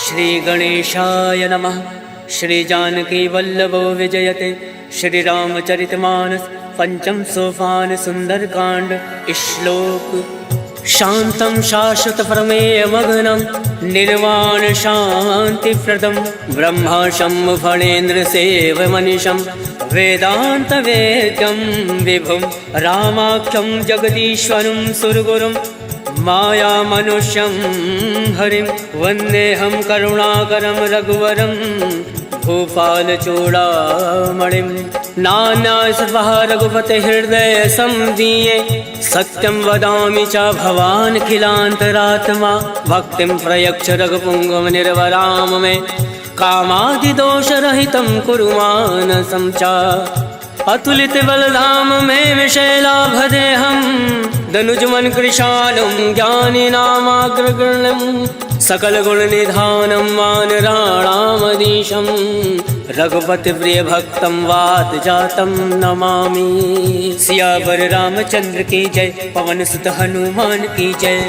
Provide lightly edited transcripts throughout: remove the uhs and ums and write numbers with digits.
श्री गणेशाय नमः। श्री जानकी वल्लभो विजयते। श्री रामचरितमानस पंचम सोपान सुंदरकांड। श्लोक शांतं शाश्वत प्रमेय मग्नं निर्वाण शांतिप्रदं ब्रह्माशं फणेन्द्र सेव मनीषं वेदांत वेद्यं विभुं रामाख्यं जगदीश्वरं सुरगुरुं माया मनुष्यं हरिं वन्देऽहं करुणाकरं रघुवरं भूपाल चूड़ामणिं। नान्यासवः रघुपते हृदय संदीये सत्यं वदामि च भवान् खिलान्तरात्मा भक्तिं प्रयच्छ रघुपुङ्गव निर्वराम मे कामादिदोषरहितं कुरु मानसं च। अतुलित बलधाम में विशैलाभदेहं दनुजमन कृशालं ज्ञानिनामाग्रगण्यं सकल गुण निधानं वानराणामधीशं रघुपति प्रिय भक्तं वात जातं नमामि। सियावर रामचंद्र की जय। पवन सुत हनुमान की जय।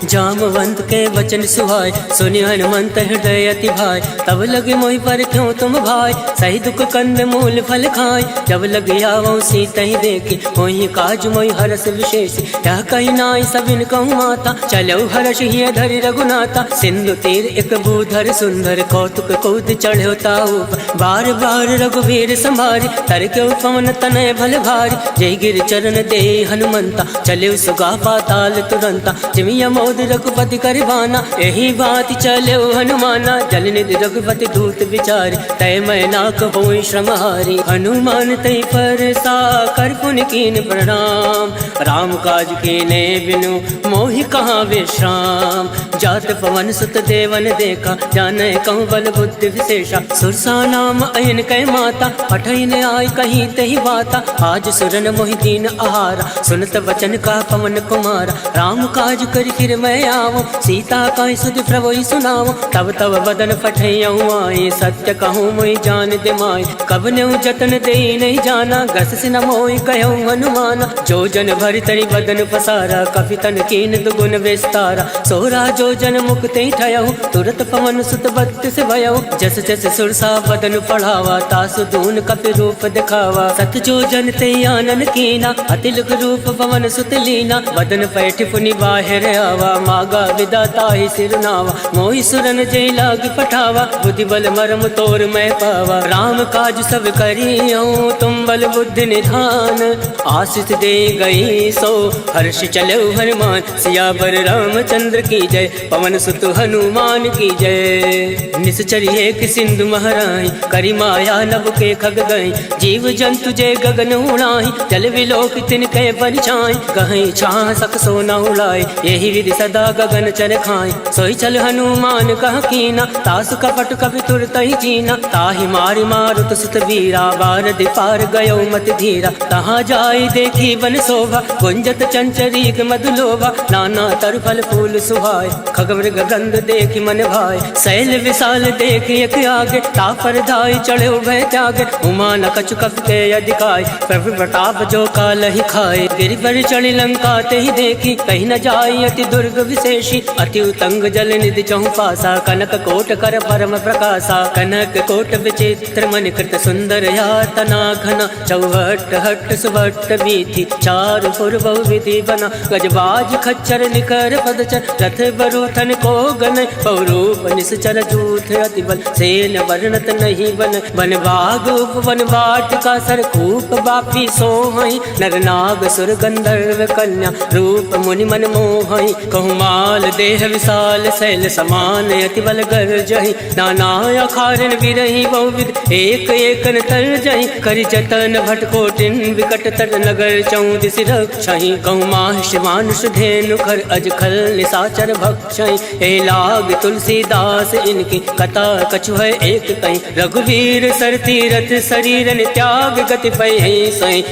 जामवंत के वचन सुहाय सुनि हनुमंत हृदय अति भाई। तब लगे मोहि पर क्यों तुम भाई सही दुख कंद मूल फल खाय। जब लगे आवो सीता ही देखी मोहि काज मोहि हरस विशेष। यह कही नाई सबिन कहूँ माता चलो हर्ष ही धरि रघुनाथा। सिंधु तीर एक भूधर सुंदर कौतुक कूद चढ़ो ताऊ बार बार रघुवीर संभारी तर के पवन तनय भल भारी। जय गिर चरण दे हनुमंता चले सुगा पाताल तुरंता। जिमिया मोद रघुपति करबाना यही बात चले हनुमाना। जल निधि रघुपति दूत विचार तय मैना कहो श्रमहारी। हनुमान तय पर सा कर पुन कीन प्रणाम राम काज कीने बिनु मोहि कहाँ विश्राम। जात पवन सुत देवन देखा जाने कहूँ बल बुद्धि विशेषा। सुरसा नाम अयन कै माता पठन आय कहीं तही बाता। आज सुरन मोहि दीन आहारा सुनत वचन का पवन कुमारा। राम काज कर फिर मैं आवो सीता का सुध प्रभु सुनाओ। तब तब बदन फटैयऊँ आए सत्य कहूँ मोहि जान दे माय। कब न्यू जतन दे नहीं जाना गस से न मोहि कहूँ हनुमाना। जो जन भरि तरि बदन पसारा कपि तन कीन दुगुन विस्तारा। सोरा जो जन मुक्ति ठयऊ तुरत पवन सुत बत्तीस भयऊ। जस जस सुरसा बदन पढ़ावा तासु दून कपि रूप दिखावा। सत जो जन ते आनन कीना अतिलक रूप पवन सुत लीना। बदन पैठ पुनि बाहिर आवा मागा विदाता ही सिरनावा। मोहि सुरन जय लाग पठावा बुद्धि बल मरम तोर मैं पावा। राम काज सब करियो तुम बल बुद्धि निधान। आशीष दे गई सो हर्ष चलो हनुमान। सियावर रामचंद्र की जय। पवन सुत हनुमान की जय। निश्चर एक सिंधु महराई करी माया नभ के खग गई। जीव जंतु जय गगन उड़ाई जल विलोक तिनके परिछाई। गहई छाह सक सोना उड़ाई यही विधि सदा गगन चर खाई। सोई चल हनुमान कह कीना तासु कपट कपि तुरत ही जीना। ताहि मारि मारुत सुत वीरा बारदि पार गयो मति धीरा। तहाँ जाई देखी वन शोभा गुंजत चंचरीक मधुलोभा। नाना तर फल फूल सुहाय खगमृग गंध देखी मन भाई। शैल विशाल देखी एक आगे तापर धाई चढ़े भय त्यागे। उमा न कछु कप के अधिकाय प्रभु प्रताप जो काल ही खाए। गिरि पर चढ़ी लंका ते ही देखी कहीं न जाई अति दुर्ग विशेषी। अति उतंग जल निधि चहु पासा कनक कोट कर परम प्रकाशा। कनक कोट विचित्र मन कृत सुंदर यातना घना। चौहट हट सुभट बीथी चारु पुर बहु विधि बना। गजबाज खच्चर निकर पदचर रथ बरूथन को गन। पौरूप निश्चर जूथ अति बल सेन वर्णत नहीं बन। वन बाग उपवन वाटिका सरकूप बापी सोहई। नर नाग सुर गंधर्व कन्या रूप मुनि मन मोहई। कहूँ माल देह विशाल शैल समान अति बल गर्जहि। नाना अखारन विरहि बहुविध एक एकन तर जहि। करि जतन भटकोटिन विकट तर नगर चौदिस रक्षहि। कहूँ माहिष मानुष धेनु खर अज खल निशाचर भक्षहि। ए लाग तुलसीदास इनकी कथा कछु है एक कहीं। रघुवीर सर तीरथ शरीरन त्याग गति पै सही।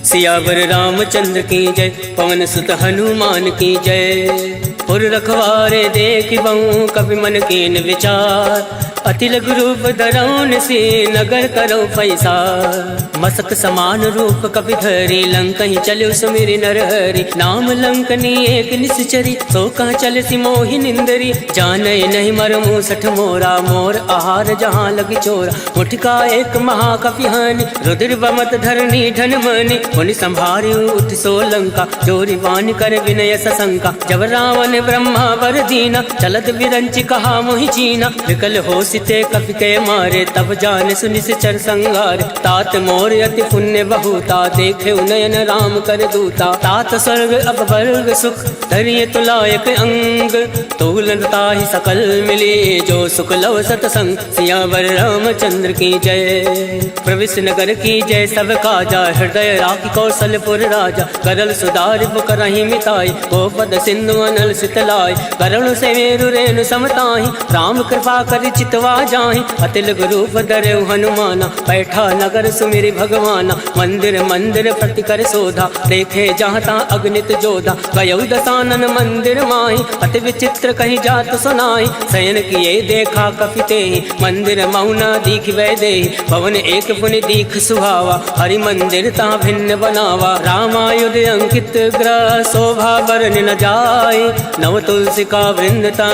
सियावर रामचंद्र की जय। पवन सुत हनुमान की जय। पुर रखवारे देख बहु कवि मन कीन विचार। अति लघु रूप धरौन से नगर करो पैसा। मसक समान रूप कपि धरी लंकहि चलो सुमिरि नरहरि। नाम लंकनी एक निश्चरी सो कह चल सी मोहि निंदरी। जाने नहीं मर मूसठ मोरा मोर आहार जहाँ लगी चोरा। मुठका एक महाकपि हानि रुद्र बमत धरनी धन मनि। मुनि संभारी उठ सो लंका जोरी वान कर विनय सशंका। जब रावण ब्रह्मा वर दीना चलत विरंच कहा मोहि चीना। विकल हो सिते कपि के मारे तब जान सुनि चर संगार। तात मोर अति पुण्य बहुता देखे नयन राम कर दूता। तात स्वर्ग अब वर्ग सुख धरिय तुलायक अंग। तूलता ही सकल मिले जो सुख लव सतसंग। सियावर रामचंद्र की जय प्रविश नगर की जय सब काजा। हृदय राखी कौशलपुर राजा करल सुधार करही मिताई। गोपद सिंधु अनल सितलाई करुण से मेरु रेणु समताही। राम कृपा कर चितवा जाहि अतिल रूप धरे हनुमाना। बैठा नगर सुमिरि भगवाना मंदिर मंदिर प्रति कर शोधा। देखे जहाँ तहाँ अग्नित जोधा गयौ दसानन मंदिर माही। अति विचित्र कहीं जात सुनाई शयन किए देखा कपिते। मंदिर मौना दीख वै दे भवन एक पुनि दीख सुहावा। हरि मंदिर ता भिन्न बनावा रामायुध अंकित ग्रह। शोभा बरन न जाए नव तुलसी का वृंदता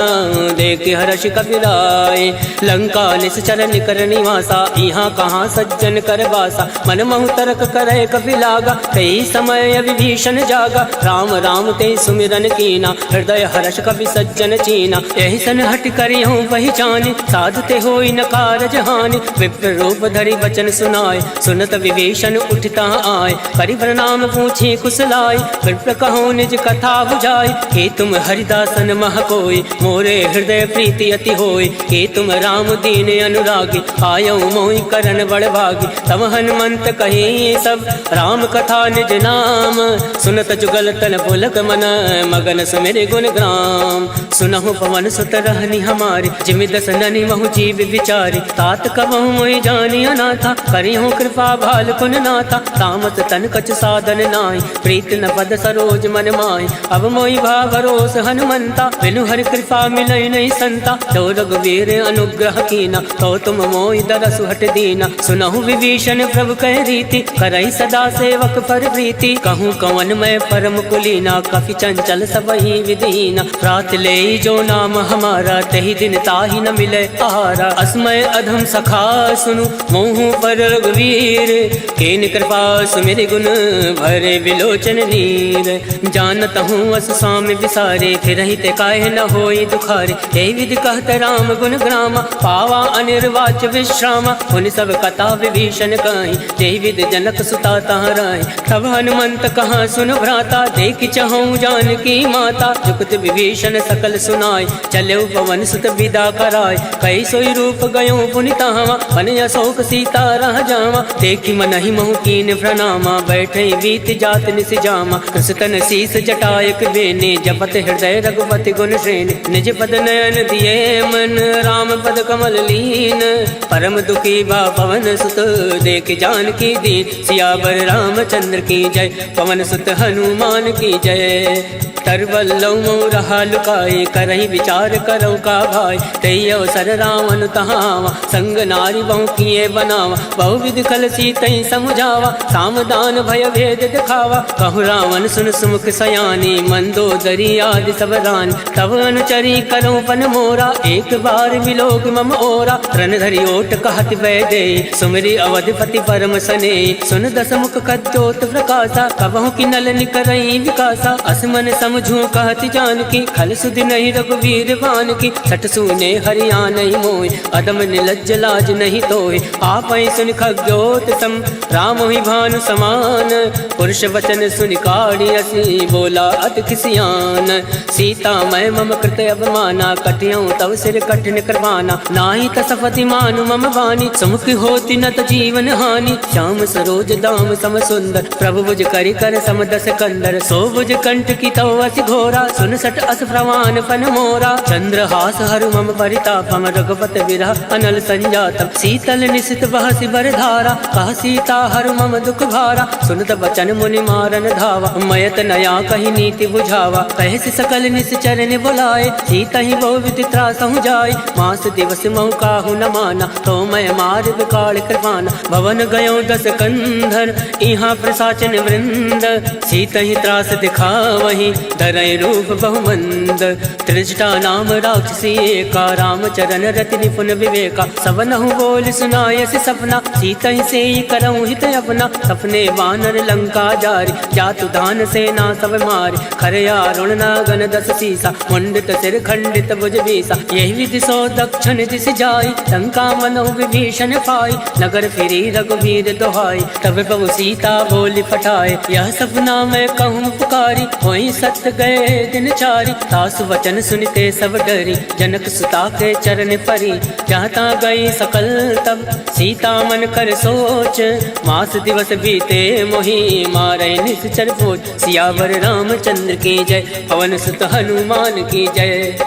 देख हर्ष कपिराय। लंका निश्चर निकर निवासा यहाँ कहाँ सज्जन कर बासा। मन महु तर्क करे कपि लागा कई समय विभीषण जागा। राम राम ते सुमिरन कीना हृदय हर्ष कपि सज्जन चीना। यही सन हट करी हूँ पहचानी साधते होई न कारज हानि। विप्र रूप धरि वचन सुनाए सुनत विभीषण उठता आए। करि प्रणाम पूछी कुशलाय विप्र कहो निज कथा बुझाई। हे तुम हरिदासन मह कोई मोरे हृदय प्रीति अति होई। हे तुम राम दीन अनुरागी आयो मोहि करन बड़ भागी। तब हनुमंत कही सब राम कथा निज नाम। सुनत जुगल तन पुलक मन मगन सुमिरि गुण ग्राम। सुनहु पवन सुत रहनी हमारी जिमि दस ननि महु जीव विचारी। तात कबहु मोहि जानी अनाथा करिहु कृपा भाल कुन नाथा। तामस तन कछ साधन नाहि प्रीत न पद सरोज मन माहि। अब मोहि भा भरोस हनुमंता बिनु हरि कृपा मिलै नहीं संता। तो रघुवीर अनुग्रह कीना तो तुम मोहि दरसु हट दीना। सुनहु विभीषण प्रभु कह रीति करई सदा सेवक पर प्रीति। कहूँ कवन मैं परम कुलीना कपि चंचल सबहि विदीना। रात ले जो नाम हमारा तही दिन ताहि न मिले आहारा। अस्मय अधम सखा सुनु मोहु पर रघुवीर। केन कृपा सुमिरि गुण भरे विलोचन नीर। जानत हूँ अस स्वामी विसारे फिर ते काहे न होई दुखारे। यही विधि कहत राम गुण ग्रामा पावा अनिर्वाच विश्रामा। उन सब कथा विभीषण कहीं यही विधि जनक सुता तहाँ रही। तब हनुमंत कहाँ सुन भ्राता देख चहु जानकी माता। जुगत विभीषण सकल सुनाय चले पवन सुत विदा कराय। कई सोई रूप गयो पुनि तहाँ मन अशोक सीता रह जावा। देखी मन ही महु कीन प्रणामा बैठे बीत जात निस जामा। कृष्ण शीस जटायक बेने जपत हृदय रघुपति गुण श्रेणी। निज पद नयन दिए मन राम पद कमल लीन। परम दुखी बा पवन सुत देख जानकी दीन। सियावर रामचंद्र की जय पवन सुत हनुमान की जय। तरवल्लौ रहा लुकाए करही विचार करो का भाई। तई अवसर रावण तहावा संग नारी बहु किए बनावा। बहु विधि खल सीतई समुझावा सामदान भय भेद दिखावा। कहु रावण सुन सुमुख सयानी मंदोदरी आदि सब रानी। तब अनुचरी करो पन मोरा एक बार विलोक मम ओरा। रण धरि ओट कहत वै दे सुमिरि अवधिपति परम सने। सुन दस मुख कद्योत प्रकाशा कबहु की नल निकरई विकासा। असमन समझू कहत जानकी खल सुधि नहीं रघुवीर बान की। सठ सुने हरिया नहीं मोय अदम निलज्ज लाज नहीं तोय। आप सुन खग्योत सम राम ही भानु समान। पुरुष वचन सुन काढ़ी असी बोला अति खिसियान। सीता मैं मम कृत अवमाना कटियों तव सिर कठिन करवाना। नाही तसपति मानु मम वाणी सुमुख होती न त जीवन हानि। श्याम सरोज दाम सम सुंदर प्रभु बुझ करि कर समदस कंदर। सो बुझ कंठ की तो असी घोरा, सुन सट अस प्रवान फन मोरा। चंद्रहास हरु मम परितापम, रघुपति विरह अनल संजातम। शीतल निशित बहसि बर धारा, कह सीता हरु मम दुख भारा। सुनत बचन मुनि मारन धावा, मयत नया कही नीति बुझावा। कहसि सकल निश्चर ने बुलाए, सीता ही बहु विधि त्रासहु जाय। मास दिवस महु काहू न माना, तो मैं मार विकाल कृपाना। भवन गयो दस कंधर, इहाँ प्रसाचन वृंद। सीता ही त्रास दिखावही, धरय रूप बहुमंद। त्रिजटा नाम राक्षसी एका, रामचरण रति निपुण विवेका। सबनहु बोल सुनायसि सपना, सीता ही से करऊँ हित अपना। सपने वानर लंका जारी, जातु दान सेना सब मारी। खरया रुण नागन दस सीसा, मुंडित सिर खंडित भुज बीसा। यही विधि सो दक्षिण दिश जाई, लंका मनो विभीषण पाई। नगर फिरी रघुवीर दोहाई, तब प्रभु सीता बोली पठाए। यह सपना मैं कहूँ पुकारी, वही सत्य गए दिन चारी। सासु वचन सुनते सब डरी, जनक सुता के चरण परी। जहाँ गई सकल तब सीता मन कर सोच, मास दिवस बीते मोही मारे निश्चर भोज। सियावर रामचंद्र की जय, पवन सुत हनुमान की जय।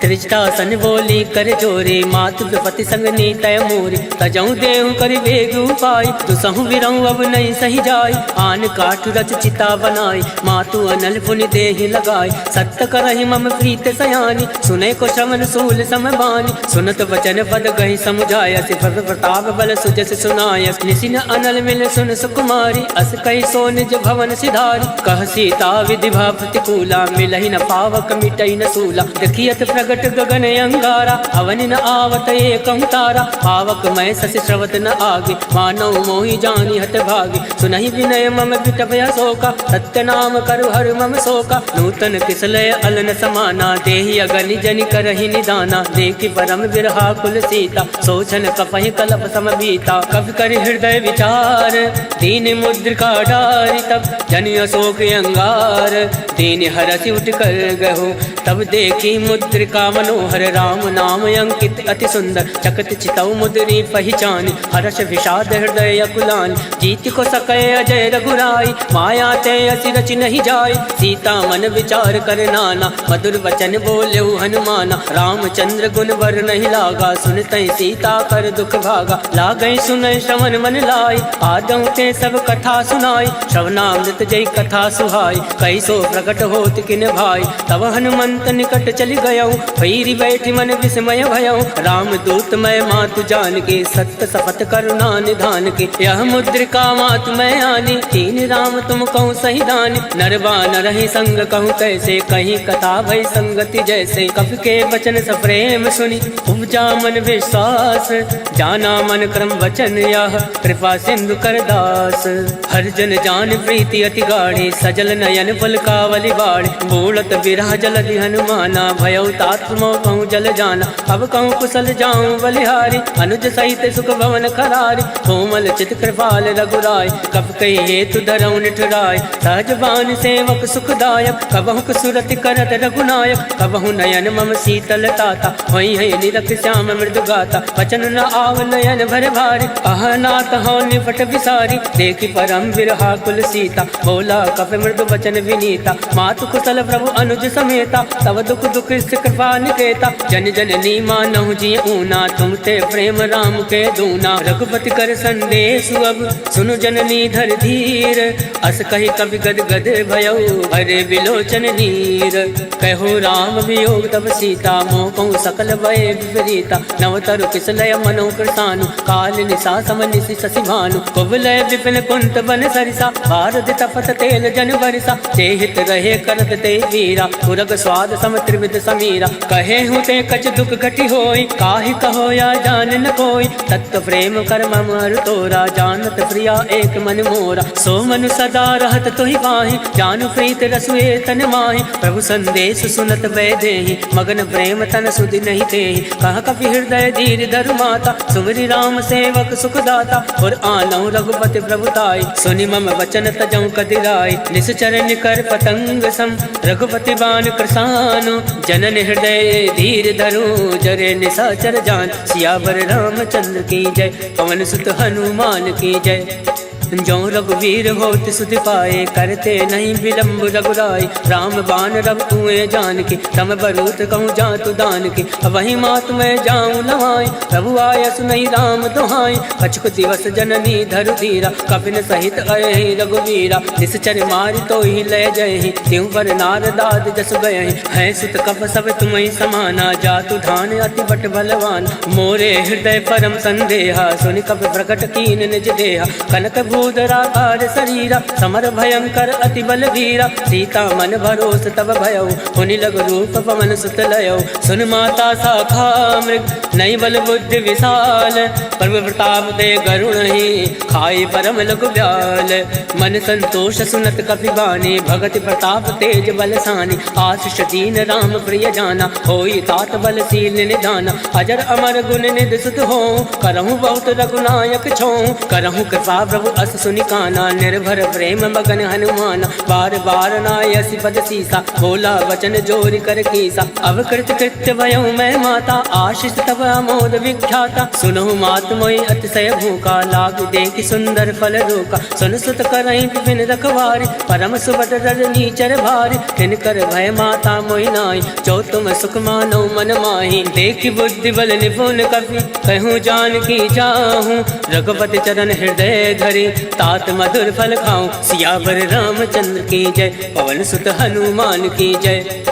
त्रिजटा सन बोली कर जोरे, मातु विपति संग नीतय मोरे। तजऊ देहु कर वेग उपाय, दुसहु विरहु अब नहीं सही जाय। आन काठ रच चिता बनाई, मातु अनल पुनि देहि लगाई। सत्य करहि मम प्रीत सयानी, सुने को श्रवण सूल समबानी। सुनत वचन पद गहि समुझाय, सिफर प्रताप बल सुजस सुनाय। निसिन अनल मिल सुन सुकुमारी, अस कहि सो निज भवन सिधारी। कह सीता विधि भा प्रतिकूला, मिलहि न पावक मिटई न सूला। देखियत प्रगट गगन अंगारा, अवनि न आवत एकं तारा। पावक मैं शशि श्रवत न आगे, मानव मोहि जानी हत भागे। सुनहि विनय मम विटपय शोका, सत्य नाम करु हर मम शोका। नूतन किसलय अलन समाना, देहि अगनि जनि करहि निदाना। देखि परम विरहा कुल सीता, सोचन कपहि कलप सम बीता। कवि कर हृदय विचार, दीन मुद्रिका डारि। तब जनि अशोक अंगार, दीन हरसि उठ कर गहो। तब देखी मुद्रिका मनोहर, राम नाम अंकित अति सुंदर। चकत चितौ मुद्री पहचानी, हर्ष विषाद हृदय अकुलानी। जीत को सकै अजय रघुराई, माया ते असी रचि नहीं जाय। सीता मन विचार कर नाना, मधुर वचन बोलेउ हनुमाना। रामचंद्र गुण वर नहीं लागा, सुनतै सीता कर दुख भागा। लागै सुनय श्रवण मन लाई, आदौ ते सब कथा सुनाई। श्रवणामृत जय कथा सुहाई, कैसो प्रकट होत किन भाई। तब हनुमंत निकट चली गयौ, भैरी बैठी मन विस्मय भयौ। राम दूत मैं मातु जान के, सत्य शपथ करुणा निधान के। यह मुद्रिका मातु मैं आनी, तीन राम तुम कहूँ सही दानी। नरवा न रही संग कहूँ कैसे, कहीं कथा भई संगति जैसे। कवि के वचन सप्रेम सुनी, उपजा मन विश्वास। जाना मन क्रम वचन यह, कृपा सिंधु कर दास। हर जन जान प्रीति अति गाढ़ी, सजल नयन पलकावली बाढ़। बूढ़त विरह जलधि हनुमाना, भयउ तात मोह कहूँ जल जाना। अब कहूँ कुशल जाऊँ बलिहारी, अनुज सहित सुख भवन खरारी। कोमल चित कृपाल रघुराय, कब कही हेतु धरऊ निठुराय। सहज बान सेवक सुखदायक, कबहु सुरति करत रघुनायक। कबहु नयन मम शीतल ताता, वही है निरख श्याम मृदु गाता। वचन न आव नयन भर भारी, अहनाथ हो निपट विसारी। देखी परम विरहा कुल सीता, बोला कप मृदु वचन विनीता। मातु कुशल प्रभु अनुज समेता, तब दुख दुख कृपा निकेता। जन जननी मानहु जी ऊना, तुम ते प्रेम राम के दूना। रघुपति कर संदेश अब, सुनु जननी धर धीर। अस कही कवि गद गद भयउ, भरे विलोचन नीर। कहो राम वियोग तब सीता, मोह कहूँ सकल भय विपरीता। नवतरु किसलय मनो कृतानु, काल निशा सम निशि शशि भानु। कुबलय विपिन कुंत बन सरिसा, भारत तपत तेल जन बरिसा। जेहित रहे करत ते वीरा, पुरग स्वाद सम त्रिविध समीरा। कहे हूँ ते कछ दुख घटी होई, काहि कहो या जान न कोई। तत्व प्रेम कर मम अरु तोरा, जानत प्रिया एक मन मोरा। सो मनु सदा रहत तोहि पाहि, जानु प्रीत रसुए तन माहि। प्रभु संदेश सुनत भय देहि, मगन प्रेम तन सुधि नहीं तेहि। कह कपि हृदय धीर धरु माता, सुमरि राम सेवक सुखदाता। और आनौ रघुपति प्रभुताई, सुनि मम वचन तजौ कदिराई। निश्चर निकर पतंग सम, रघुपति बान कृसानु। जनन हृदय धीर धरु, जरे निशाचर जान। सियावर रामचंद्र की जय, पवन सुत हनुमान की जय। जो रघुवीर होत सुधि पाए, करते नहीं विलम्ब रघुराई। राम बाण रब कुएं जान की, तम बरूत कहूँ जातु दान की। वही मात मैं जाऊँ लवाई, प्रभु आय सुनई राम दुहाई। कछुक दिवस जननी धरु धीरा, कपिन सहित अहि रघुवीरा। निश्चर मारि तो ही लय जय, त्यों पर नारदाद जस गए। है सुत कप सब तुम्हें समाना, जातु धान अति बट बलवान। मोरे हृदय परम संदेहा, सुनि कपि प्रकट कीन निज देहा। कनक भूधराकार शरीरा, समर भयंकर अति बल वीरा। सीता मन भरोस तब भयउ, हुनि लघु रूप पवन सुत लयउ। सुन माता शाखा मृग, नई बल बुद्धि विशाल। प्रभु प्रताप दे गरुण ही, खाई परम लघु ब्याल। मन संतोष सुनत कपि बानी, भगति प्रताप तेज बलसानी। आशीष दीन राम प्रिय जाना, होई तात बलशील निधाना। अजर अमर गुण निधि सुत हो, करहूँ बहुत रघुनायक छो। करहूँ कृपा प्रभु अस सुनि काना, निर्भर प्रेम मगन हनुमाना। बार बार नायसि पद सीसा, बोला वचन जोरि कर कीसा। अब कृत कृत्य भयउ मैं माता, आशीष तब अमोद विख्याता। सुनहु मात मोहि अतिशय भूखा, लाग देखि सुंदर फल रोका। सुन सुत करहि विपिन रखवारी, परम सुबत रजनी चर भारी। किनकर भय माता मोहि नाई, जो तुम सुख मानो मन माही। देखि बुद्धि बल निपुण कपि, कहूँ जानकी जाहूँ। रघुपति चरण हृदय धरि, तात मधुर फल खाऊं। सियावर रामचंद्र की जय, पवन सुत हनुमान की जय।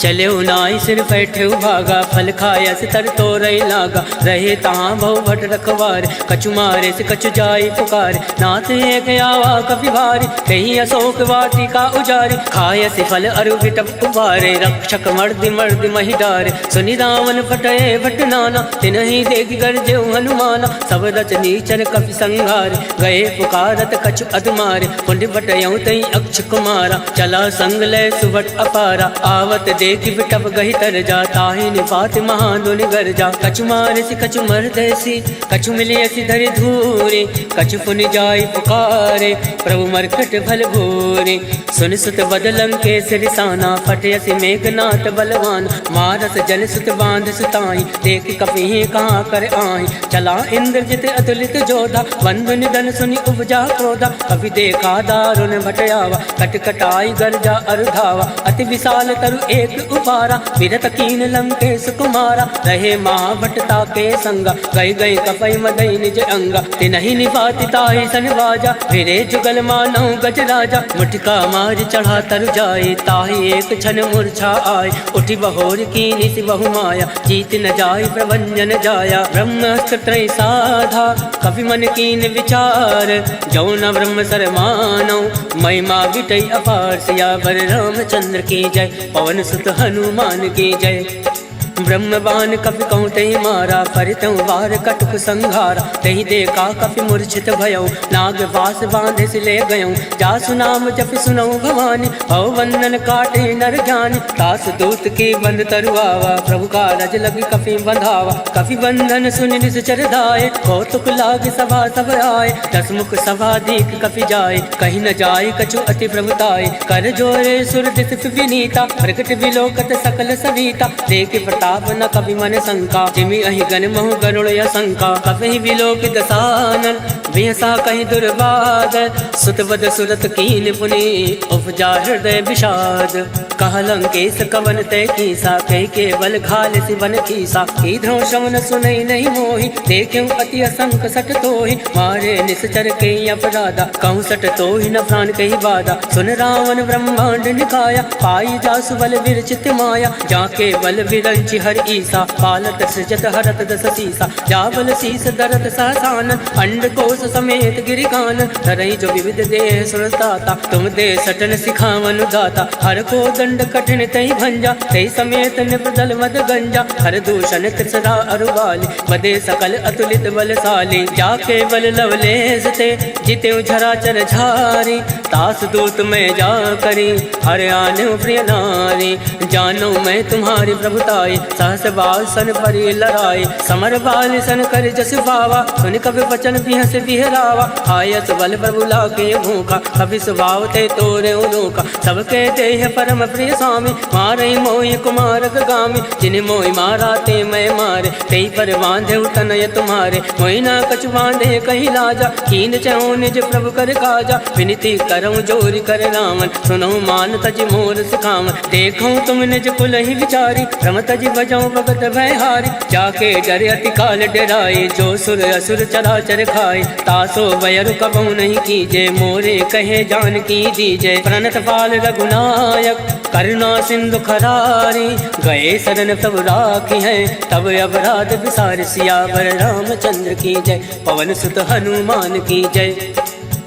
चले नाई सिर बैठे भागा, फल खाया से तर तो रही लागा। रहे तहाँ बहु भट रखवार, कछु मारे से कछु जाई पुकार। नाथ एक आवा कपि भारी, कहीं अशोक वाटिका उजारे। खाय से फल अरु विटप उबारे, रक्षक मर्दि मर्दि महि डारे। सुनि रावण फटये भट नाना, तिनहि देखि गर्जेउ हनुमाना। सब रचनी चर कपि संघारे, गए पुकारत कछु अधमारे। कुंड बटयउ तई अक्ष कुमारा, चला संग लय सुभट अपारा। आवत देखि बिटप गहि तर जा, ताहि निपात महादुनि गर जा। कछु मारसि कछु मरदैसि, कछु मिलियसि धरि धूरे। कछु पुनि जाई पुकारे, प्रभु मरकट भल भूरे। सुन सुत बदलं के सिरसाना, फटयसि मेघनाथ बलवान। मारस जन सुत बांध सुताई, देखि कपि कहाँ कर आही। चला इंद्रजित अतुलित जोधा, बंधु निधन सुनि उपजा क्रोधा। कपि देखा दारुण भटयावा, कटकटाई गर्जा अरुधावा। अति विशाल तरु एक उपारा, विरत कीन लंकेश कुमारा। रहे महाभटता के संगा, गई गई कपई मदई निज अंगा। तिनहि निपाति ताहि सन बाजा, फिरे जुगल मानव गज राजा। मुठिका मार चढ़ा तरु जाए, ताहि एक क्षण मूर्छा आए। उठि बहोर कीनि सि बहु माया, जीत न जाय प्रभंजन जाया। ब्रह्मास्त्र त्रय साधा, कपि मन कीन विचार। जौ न ब्रह्म सर मानौ, महिमा विटई अपार। सियावर रामचंद्र की जय, पवन सुत हनुमान की जय। ब्रह्म बाण कपि कहूँ तहि मारा, परितौ वार कटुक संघारा। तहि देखा कपि मूर्छित भयउ, नाग वास बांधे से ले गयउ। जासु नाम जपि सुनऊ भवानी, भव बंधन काटे नर ज्ञानी। तास दूत की बंद तरुआवा, प्रभु का रज लगी कपि बंधावा। कपि बंधन सुनि निश्चर धाये, कौतुक लाग सभा सब आए। दस मुख सभा दीख कपि जाए, कहीं न जाय कछु अति प्रभुताय। कर जोरे सुर दिस विनीता, प्रकट विलोकत सकल सविता। देख प्रताप न कपि मन शंका, जिमि अहि गण महु गरुड़ असंका। कपि विलोक दसानन, बिहसा कहीं दुर्बाद। सुत बद सुरत कीन पुनि, उपजा हृदय विषाद। कह लंकेश कवन तय कीसा, कह केवल घाल सिवन कीसा। कीधो श्रवण सुनई नहीं मोहि, देखियो अति असंक सट तोहि। मारे निश्चर के अपराधा, कहूँ सट तोहि न प्राण कही बाधा। सुन रावण ब्रह्मांड निकाया, पाई जासु बल विरचित माया। जाके बल विरंचि हर ईसा, पालत सृजत हरत दस सीसा। जाबल शीस दरत सहसान, अंड कोश समेत गिरिकान। धरई जो विविध देह सुरताता, तुम दे सटन सिखावन दाता। हर को दंड कठिन तई भंजा, तई समेत निपदल मद गंजा। हर दूषण त्रिसरा अरुबाली, बदे सकल अतुलित बलशाली। जाके बल लवलेस ते, जिते झरा चर झारी। तास दूत में जा करी, हर आने प्रिय नारी। जानो मैं तुम्हारी प्रभुताई, सहस बाल सन परि लड़ाई। समर बाल सन कर जस पावा, सुन कभी बचन बिहस बिहरावा। आयस बल प्रभु लाके भूखा, कभी स्वभाव ते तोरे उनोखा। सबके देह परम प्रिय स्वामी, मारई मोहि कुमार गामी, जिन मोहि मारा ते मैं मारे, तेई पर बांधे तनय तुम्हारे, मोहि न कछु बांधे कही लाजा, कीन चहु निज प्रभु कर काजा, विनती करऊं जोरि कर रामन, सुनहु मान तज मोर सिखावन, देखूं तुम निज कुल ही विचारी, रम तज बजाऊं भगत भय हारी, जाके डर अति काल डराए, जो सुर असुर चराचर खाए, तासो वयरु कबहु नहीं कीजे, मोरे कहे जान की दीजे, प्रणत पाल रघुनायक करुणा सिंधु खरारी, गए शरण तब राखी है, तब अपराध विसार, सियावर रामचंद्र की जय, पवन सुत हनुमान की जय।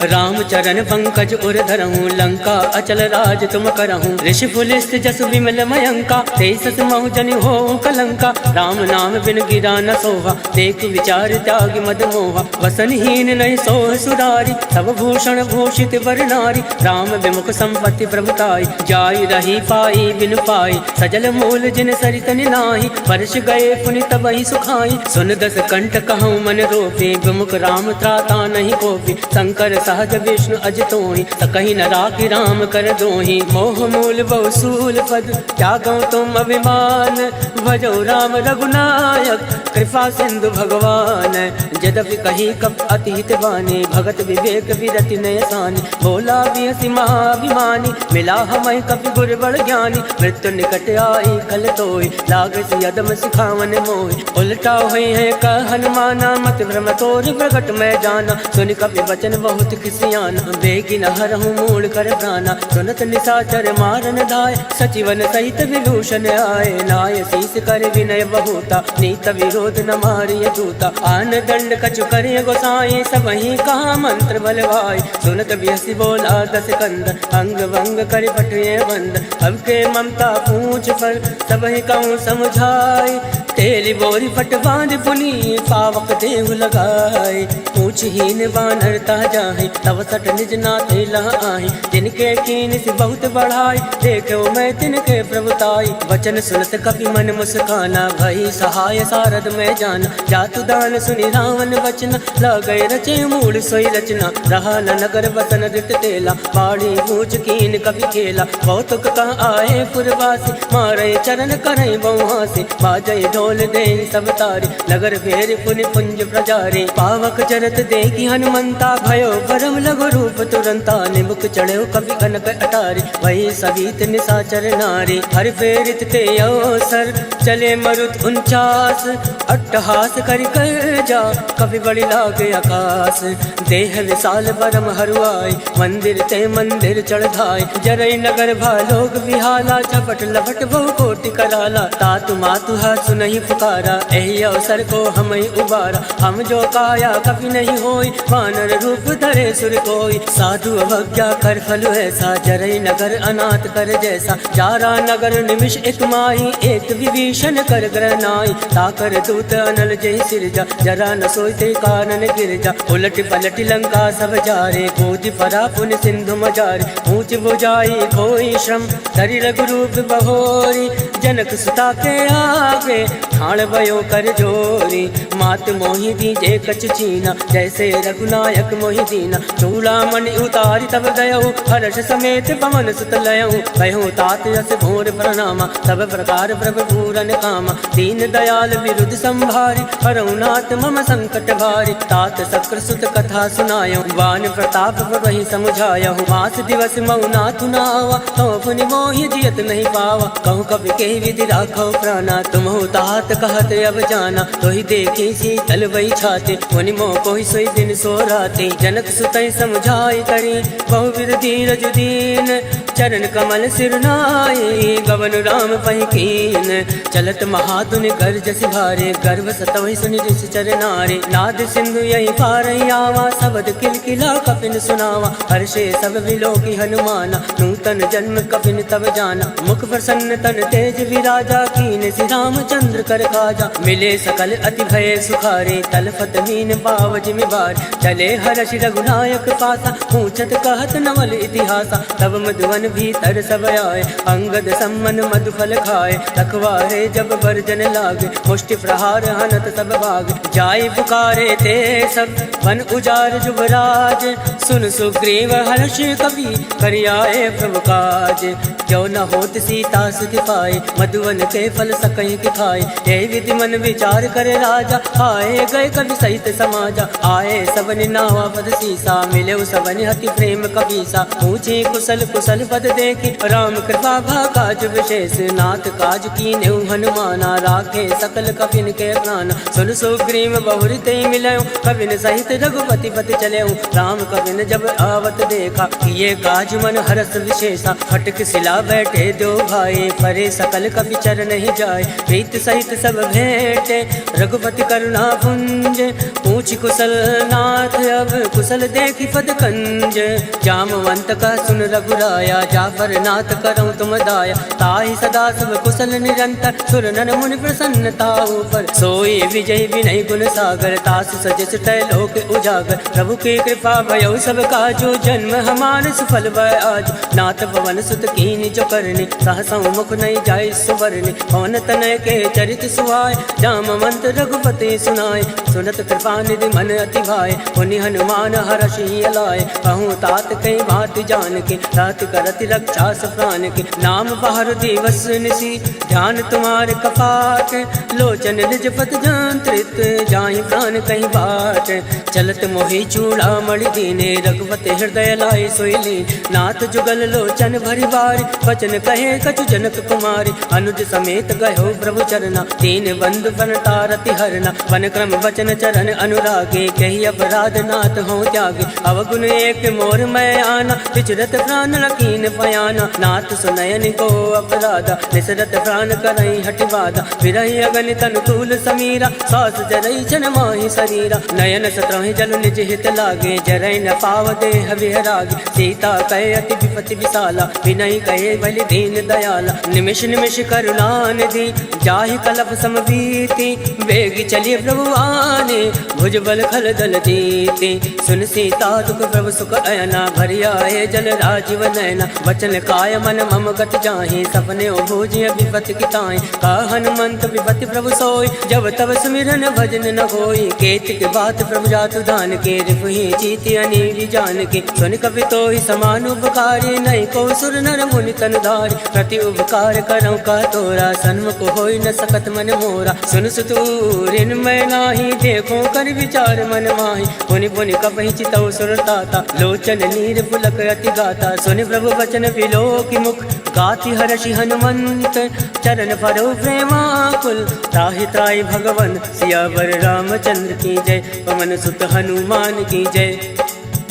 राम चरण पंकज उर धरहूँ, लंका अचल राज तुम करहूँ, ऋषि पुलिस जस विमल मयंका, तेसस महु जनि हो कलंका, राम नाम बिन गिरा न सोहा, देख विचार त्याग मद मोहा, वसनहीन नहीं सोह सुरारी, सब भूषण भूषित वर नारी, राम विमुख संपत्ति प्रभुताई, जाय रही पाई बिन पाई, सजल मूल जिन सरित निनाहि, वर्ष गए पुनि तबहि सुखाई, सुन दस कंठ कहूँ मन रोपे, विमुख राम त्राता नहीं कोपी, शंकर सहज विष्णु अजतोहि, सकहि न राखि राम कर दोहि, मोह मूल बहु सूल पद, त्यागौ तुम अभिमान, भजौ राम रघुनायक, कृपा सिंधु भगवान, यद्यपि कही कप अति हित बानी, भगत विवेक विरति नय सानी, बोला बिहसि महाभिमानी, मिला हमहि कपि गुर बड़ ज्ञानी, मृत्यु निकट आई खल तोहि, लागस यदम सिखावन मोहि, उलटा हुई है कह हनुमाना, मत भ्रम तोर प्रगट मैं जाना, सुनि कपि वचन बहुत किसियाना, बेगी न हरहूँ मूल कर प्राणा, सुनत निशाचर मारन धाय, सचिवन सहित विभूषण आए, नाय शीस कर विनय बहुता, नीत विरोध न मारिय दूता, आन दंड कछु करे गोसाई, सबहि कहा मंत्र बलवाई, सुनत बिहसि बोला दस कंद, अंग भंग कर पटिए बंद, अब के ममता पूछ पर सबहि कहूँ समझाई, तेली बोरी पट बांध पुनी, पावक देहु लगाए, पूछहीन बानर ताजा है, तब सट निज नाथे लहाई, जिनके कीन से बहुत बढ़ाई, देखो मैं तिनके प्रभुताई, वचन सुनत कपि मन मुस्काना, भई सहाय सारद में जाना, जातु दान सुनि रावण वचन, लगय रचे मूल सोई रचना, रहा न नगर बसन रित तेला, बाड़ी पूछ कीन कपि खेला, कौतुक कह आए पुरवासी, मारे चरण करई बहुहासी, बाजय ढोल दे सब तारी, नगर फेर पुनि पुंज प्रजारी, पावक चरत देखी हनुमंता, भयो परम लघु रूप तुरंता, निमुख चढ़ो कवि कनक अटारी, वही सवित निशाचर नारी, हर प्रेरित ते अवसर, चले मरुत 49, अट्टहास करि कर जा, कवि बड़ी लागे आकाश, देह विशाल परम हरुआई, मंदिर ते मंदिर चढ़ धाय, जरई नगर भालोक विहाला, झपट लपट बहु कोटि कराला, तातु मातु सुनहि पुकारा, एहि अवसर को हमहि उबारा, हम जो काया कभी नहीं होई, वानर रूप धरे सुर कोई, साधु अवज्ञा कर फल ऐसा, जरई नगर अनाथ कर जैसा, जारा नगर निमिष एक माही, एक विभीषण कर ग्रह नाई, ताकर दूत अनल जय सिरजा, जरा न सोचते कानन गिरजा, उलट पलट लंका सब जारे, कूद परा पुन सिंधु मजारे, ऊंच बुझाई कोई श्रम, धरि रघुरूप बहोरी, जनक सुता के आगे, ठाण भयो कर जोरी, मात मोहि दीजे कछ चीना, जैसे रघुनायक मोहि दीना, चूड़ामणि उतारी तब गयऊ, हर्ष समेत पवन सुत लयऊ, कहो तात यस घोर प्रणामा, सब प्रकार प्रभु पूरन कामा, दीन दयाल विरुद्ध संभारी, हरऊ नाथ मम संकट भारी, तात शक्र सुत कथा सुनायऊ, वान प्रताप वही समझायऊ, मास दिवस मऊ नाथु नावा, कहो पुनि मोहि जियत नहीं पावा, कहूँ कवि के विधि राखो प्राणा, तुम हो तात कहत अब जाना, तोहि देखी शीतल वही छाते, मुनि मोह कोहि सोई दिन सो राते, जनक सुतई समझाई करी, बहुविध धीरज दीन, चरण कमल सिर नाई, गवन राम पहि कीन, चलत महाधुनि गर्ज सिभारे, गर्भ सतवहि सुनि ऋषि चर नारे, नाद सिंधु यही पारई आवा, शब्द किलकिला कपिन सुनावा, हर्षे सब विलोकी हनुमाना, नूतन जन्म कपिन तब जाना, मुख प्रसन्न तन तेज विराजा, कीन श्री रामचंद्र कर काजा, मिले सकल अति भय सुखारे, तलफत मीन पाव जिमिबार, चले हर्षि रघुनायक पासा, पूछत कहत नवल इतिहासा, तब मधुवन हनुमान भीतर सब आए, अंगद सम्मन मधुफल खाए, रखवारे जब बरजन लागे, मुष्टि प्रहार हनत सब भाग, जाय पुकारे ते सब वन उजार जुबराज, सुन सुग्रीव हर्ष कवि करियाए प्रभु काज, क्यों न होत सीता सुखि पाए, मधुवन के फल सकहीं कि खाए, हे विधि मन विचार करे राजा, आए गए कवि सहित समाजा, आए सबनि नावा पद सीसा, मिले सबनि हति प्रेम कबीसा, पूछे कुशल कुशल पद देखी, राम कृपा भा काज विशेष, नाथ काज कीन्हु हनुमाना, राखे सकल कपिन के प्राण, सुन सुग्रीव बहुरि ते मिलयो, कपिन सहित रघुपति पति चलयो, राम कपिन जब आवत देखा, किए काज मन हरस विशेषा, फटक सिला बैठे दो भाई, परे सकल कपि चरण ही जाए, प्रीत सहित सब भेंटे, रघुपति करुणा पुंज, पूछ कुशल नाथ अब कुशल देखी पद कंज, जामवंत का सुन रघुराया, जाफर नाथ करऊं तुम दाया, ताहि सदा सब कुशल निरंतर, सुर नर मुनि प्रसन्नता ऊपर, सोई विजय विनय गुण सागर, तास सजस तय लोक उजागर, प्रभु की कृपा भयो सब काजो, जन्म हमार सुफल भय आज, नाथ पवन सुत कीनि जो करनी, सहसा मुख नहीं जाय सुवरनी, पवन तनय के चरित सुहाय, जामवंत रघुपति सुनाय, सुनत कृपा निधि मन अति भाय, पुनि हनुमान हरषि अलाय, कहूँ तात कई बात जान के, रात करति रक्षा प्राण के, नाम पहर दिवस निसी, ध्यान तुम्हारे कपाट, लोचन निज पत जंत्रित, जाहि प्राण कहीं बाट, चलत मोहि चूड़ा मणि दीने, रघुपति हृदय लाए सोइली, नाथ जुगल लोचन भरि बारी, वचन कहे कछु जनक कुमारी, अनुज समेत गयो प्रभु चरना, तीन बंधु बन तारति हरना, वन क्रम वचन चरण अनुरागे, कही अपराध नाथ हो त्यागे, अवगुण एक मोर मैं आना, विचरत प्राण लकीन पयाना, नाथ सुनयन को अपराधा, निसरत प्राण करई हटि बाधा, विरहि अगन तनुकूल समीरा, सास जरई छन माहि शरीरा, नयन सत्रहि जल निज हित लागे, जरई न पाव देह विहरागे, सीता कहे अति विपति विशाला, विनय कहे बलि दीन दयाला, निमिष निमिष करुणा निधि, जाहि कलप समबीति, वेग चलिए प्रभु आने, भुज बल खल दल जीते, सुन सीता दुख प्रभु सुख अयना, भरि आए जल राजीव नयना, वचन काय मन मम गत जाहि, सपने भोजिय विपति किताय, का हनुमंत विपति प्रभु सोई, जब तब सुमिरन भजन न होई, केतिक बात प्रभु जातु दान के, रिपुहि जीति अनीवि जान के, सुन कपि तोहि समान उपकारी, नहीं को सुर नर मुनि तन धारी, प्रति उपकार करऊं का तोरा, सन्मुख होई न सकत मन मोरा, सुन सुतूरिन मैं नाही, देखो कर विचार मन माही, पुनि पुनि कपहि चितौ सुर ताता, लोचन नीर पुलक अति गाता, सुनि प्रभु वचन बिलो की मुख, गाति हर्षि हनुमंत, चरण परो प्रेमाकुल, त्राहि त्राहि भगवन सियावर रामचंद्र की जय, पवन सुत हनुमान की जय,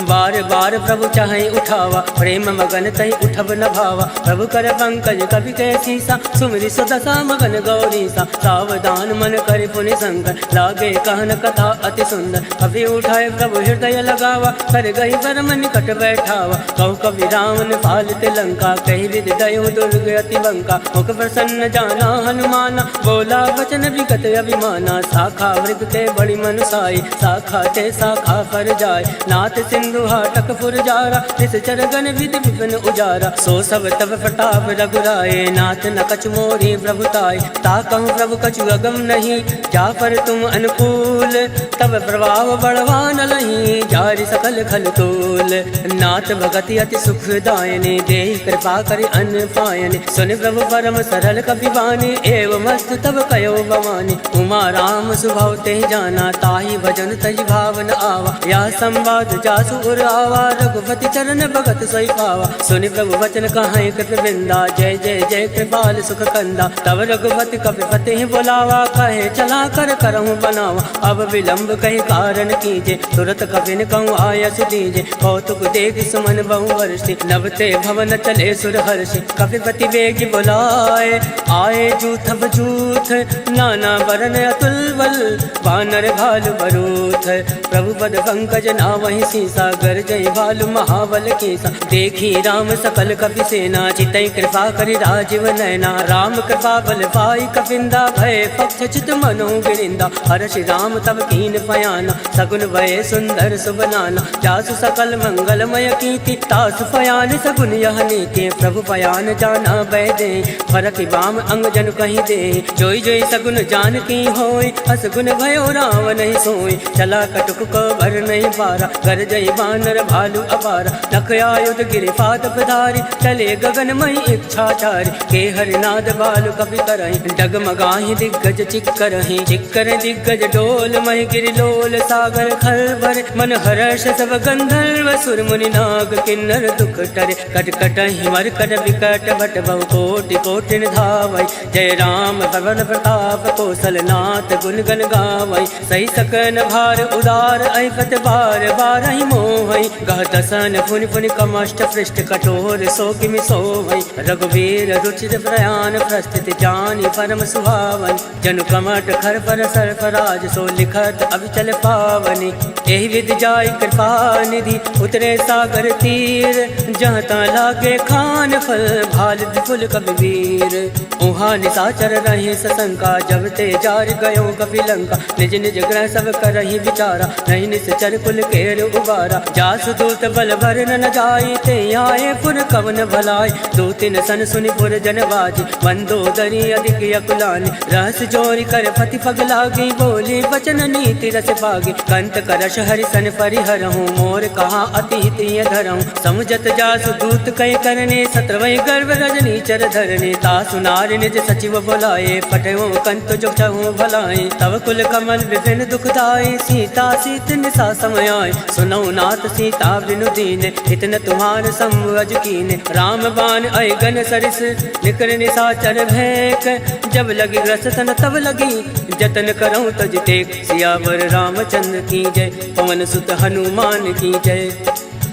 बार बार प्रभु चाहे उठावा, प्रेम मगन तहि उठब न भावा, प्रभु कर पंकज कवि के सीसा, सुमिरि सुदशा मगन गौरीसा, सावधान मन कर पुनि शंकर, लागे कहन कथा अति सुंदर, कवि उठाए प्रभु हृदय लगावा, कर गई परम निकट बैठावा, कहु कवि रावण पालित लंका, कही विधि दयो दुर्ग अति बंका, मुख प्रसन्न जाना हनुमाना, बोला वचन विगत अभिमाना, शाखा वृग के बड़ी मनुसाई, शाखा ते शाखा पर जाय, नाथ सिंधु हाटक फुरजारा, इस चरगन विधि विपिन उजारा, सो सब तब प्रताप रघुराए, नाथ न कछु मोरी प्रभुताय, ताकहु प्रभु कछु अगम नहीं, जापर तुम अनुकूल, तब प्रभाव बढ़वान लही, जारि सकल खल तोल, नाथ भगति अति सुख दायने, देहि कृपा करि अन्न पायने, सुनि प्रभु परम सरल कपि बानी, एवं मस्त तब कयो भवानी, उमा राम सुभाव ते जाना, ताहि भजन तज भावन आवा, या संवाद जासु आवा, रघुपति चरण भगत सोई पावा, सुनि प्रभु वचन कहाई कृत वृंदा, जय जय जय कृपाल सुख कंदा, तब रघुपति कपिपति ही बुलावा, कहे चला कर करहूँ बनावा, अब विलंब कही कारण कीजे, तुरत कपिन कहूँ आयस दीजे, कौतुक देख सुमन बहु वर्षि, नभते भवन चले सुर हर्षि, कपिपति वेग बुलाए, आए जूथ बजूथ, नाना वरन अतुल बल, वानर भालु बरूथ, प्रभु पद पंकज नावहि सीसा, सागर जय भालु महाबल केसा। देखी राम सकल कपि सेना, चितई कृपा करि राजीव नैना। राम कृपा बल पाई कपिंदा, भय पक्ष चित मनो गिरिंदा। हर्षि राम तब कीन पयाना, सगुन भय सुंदर सुबनाना। जासु सकल मंगलमय कीर्ति, तासु पयान सगुन यह नीति। प्रभु पयान जाना बैदे, फरक बाम अंग जन कहीं दे। जोई जोई सगुन जान की होय, अस गुन भयो राम नहीं सोई। चला कटुक को भर नहीं पारा, कर जय बानर भालू अपारा। नख आयुध गिरि पाद पधारी, चले गगन मई इच्छाचारी। के हरिनाद बालु कपि करहि, डगमगाहि दिग्गज चिक्करहि। चिक्कर दिग्गज डोल महि गिरि लोल, सागर खल भरे मन हर्ष सब गंधर्व। सुर मुनि नाग किन्नर दुख टरे, कट कटहि मरकट विकट भट बहु कोटि कोटि धावै। जय राम पवन प्रताप, कौशल नाथ गुण गण गावै। सही सकन भार उदार, ऐपत बार बारहि मोहै। गह दसन पुनि पुनि कमष्ट पृष्ठ, कठोर सो किमि सोवै। रघुवीर रुचिर प्रयाण, प्रस्थित जानि परम सुहावन। जनु कमट खर पर सर्फराज, सो लिखत अविचल पावनि। एहि विधि जाय कृपा निधि, उतरे सागर तीर। जहाँ ता लागे खान फल, भाल विपुल कबीर। उहाँ निशाचर रहे सशंका, जब ते जार गयो कपिलंका। निज निज ग्रह सब करहि विचारा, नहीं निश्चर कुल केर उबारा। जासु दूत बल भर न जाई, ते आए पुर कवन भलाई। दो तीन सन सुनि पुर जन बाजी, मंदोदरी अधिक अकुलानी। रहस जोरी कर पति पग लागी, बोली बचन नीति रस पागी। कंत करश हरि सन परिहरहूँ, मोर कहा अति हित धरहूँ। समुझत जासु दूत कई करने, सत्रवै गर्भ रजनी चर धरने। तासु नारि निज सचिव बुलाए, पठयो कंत जो चहु भलाए। तब कुल कमल विभिन्न दुखदाई, सीता सीत निशा समय आए। सुनौ नाथ सीता बिनु दीने, इतन तुम्हार संवज कीने। राम बाण अयगन सरिस, निकर निशाचर भैक। जब लगी रस तन तब लगी, जतन करऊँ तज टेक। सियावर रामचंद्र की जय, पवन सुत हनुमान की जय।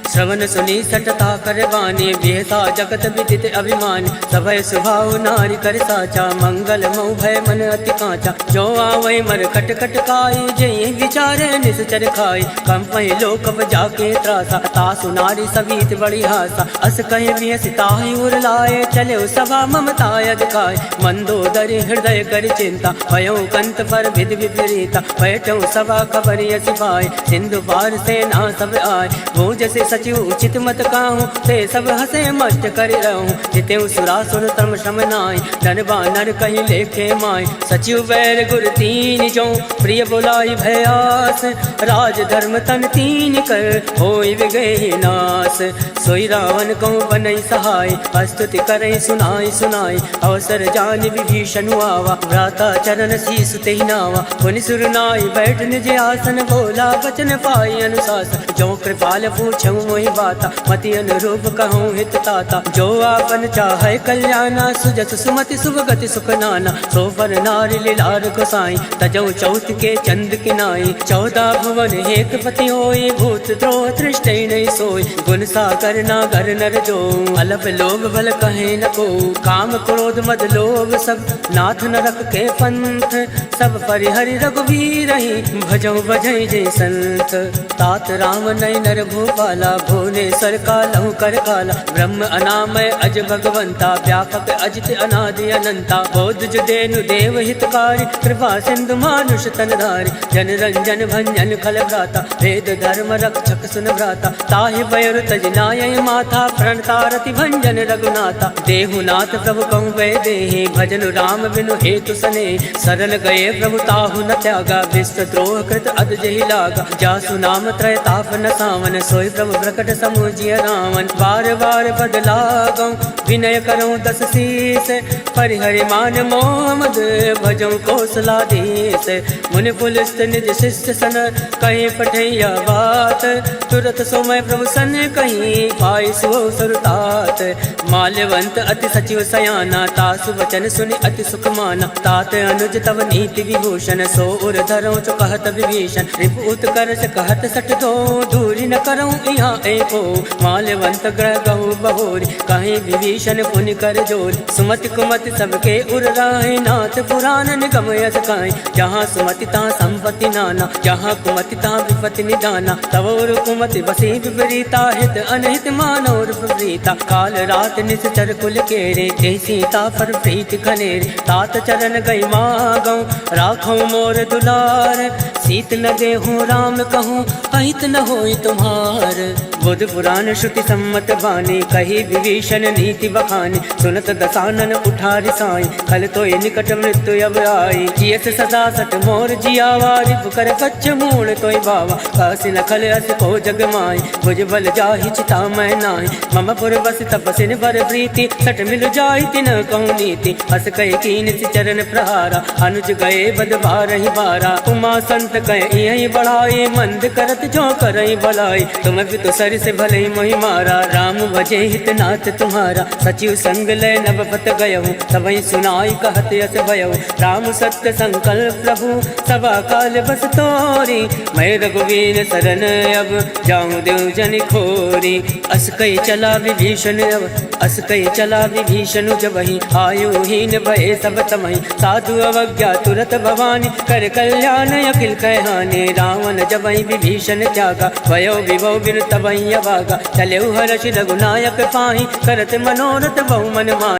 श्रवण सुनी सटता कर बानी, बेहसा जगत विदित अभिमानी। सभय सुभाव नारी कर साचा, मंगल मऊ भय मन अति कांचा। जो आवै मर कट कट काई, जय विचारे निश्चर खाई। कंपहि लोक जाके त्रासा, तासु नारी सवीत बड़ी हासा। अस कहे बियस ताहि उर लाए, चले सभा ममता अधिकाय। मंदोदरी हृदय कर चिंता, भयो कंत पर विधि विपरीता। बैठो सभा खबर यसी पाए, सिंधु पार सेना सब आए। वो जैसे सचिव उचित मत काहूँ, ते सब हसे मस्त कर रहूँ। जितेऊ सुरासुर तम श्रम नाय, धन बानर कहीं लेखे माय। सचिव बैर गुर तीन जो, प्रिय बुलाई भयास। राज धर्म तन तीन कर, होई विगहि नास। सोई रावण कहूँ बनई सहाय, स्तुति करई सुनाई सुनाई। अवसर जान विभीषण आवा, भ्राता चरण शीस तेहि नावा। पुनि सुर नाई बैठ निज आसन, बोला वचन पाई अनुशासन। जो कृपाल पूछऊँ मोहि बाता, मति अनुरूप कहूँ हित ताता। जो आपन चाहे कल्याणा, सुजस सुमति सुभगति सुख नाना। सो पर नारी लीलार गोसाई, तजौ चौथ के चंद किनाई। 14 भुवन एक पति होई, भूत द्रोह तृष्टि नहीं सोई। गुण सागर नागर नर जो, अलप लोभ बल कहे न को। काम क्रोध मद लोभ सब, नाथ नरक के पंथ। सब परिहरि रघुवीर ही, भजौ बजै जय संत। तात राम नय नर भूपाला, भुवनेश्वर कालहु कर काला। ब्रह्म अनामय अज भगवंता, व्यापक अजित अनादि अनंता। बोध जुदेनु देव हितकारी, कृपा सिंधु मानुष तनधारी। जन रंजन भंजन खल भ्राता, वेद धर्म रक्षक सुन भ्राता। ताहि बयरु तज नाय माथा, प्रणतारति भंजन रघुनाथा। देहुनाथ प्रभु कहूँ वै देहि, भजन राम बिनु हेतु सने। सरल गए प्रभु ताहु न त्यागा, विश्व द्रोह कृत अद जहि लागा। जासु नाम त्रय ताप न सावन, सोई प्रभु प्रकट समुझिय रावण। बार बार बदलागऊँ, विनय करऊँ दस शीस। परिहरि मान मोह मद, भजऊँ कौशलाधीश। मुनि पुलिस निज शिष्य सन, कहीं पठैया बात। तुरत सोमय प्रभु सन कहीं, पाई सुओ सुरतात। माल्यवंत अति सचिव सयाना तासु वचन सुनि अति सुख माना। तात अनुज तव नीति विभूषण सो उर धरो चो कहत विभीषण। रिपु उत्कर्ष कहत सठ दो दूरी न करऊं यहाँ एको। माल्यवंत ग्रह गहु बहोरी कहीं विभीषण पुनि कर जोरी। सुमति कुमति सबके उर राहे नाथ पुराण निगम यस काई। जहाँ सुमति तहाँ संपत्ति नाना जहाँ कुमति तहाँ विपत्ति निदाना। तव उर कुमति बसी विपरीता हित अनहित मानव विपरीता। काल रात निश्चर कुल केरे ते सीता पर प्रीत खनेरे। तात चरण गई मागऊं राखऊं मोर दुलार। सीत न देहूँ राम कहूँ अहित न होई तुम्हार। बुध पुराण श्रुति सम्मत बानी कही विभीषण नीति बखानी। सुनत दसानन उठारी साई खल तो निकट मृत्यु अब आई। जियस सदा सट मोर जियावारी पुकर कच्छ मूल तोय बावा। कासी न खल अस को जग माई भुज बल जाहि चिता मैं नाही। मम पुर बस तपसिन बर प्रीति सट मिल जाहि तिन कहूँ नीति। हस कह कीन चरण प्रहारा अनुज गए बद बारहि बारा। उमा संत कह यही बढ़ाई मंद करत जो करई भलाई। तुम भी तो सर से भले मोहि मारा राम भजे हित नाथ तुम्हारा। सचिव संग लय नवपत गयहु सबई सुनाई कहत यस भयहु। राम सत्य संकल्प प्रभु सभा काल बस तोरी। मैं रघुवीर शरण अब जाऊं देव जन खोरी। अस कई चला विभीषण अब अस कई चला विभीषण जब ही आयुहीन भय सब तमहि। साधु अवज्ञा तुरत भवानी कर कल्याण अखिल कहहानि। रावण जब ही विभीषण त्यागा भयो विभव बिन तब अभागा। चले हर्ष रघुनायक पाहि करत मनोरथ बहु मन माहि।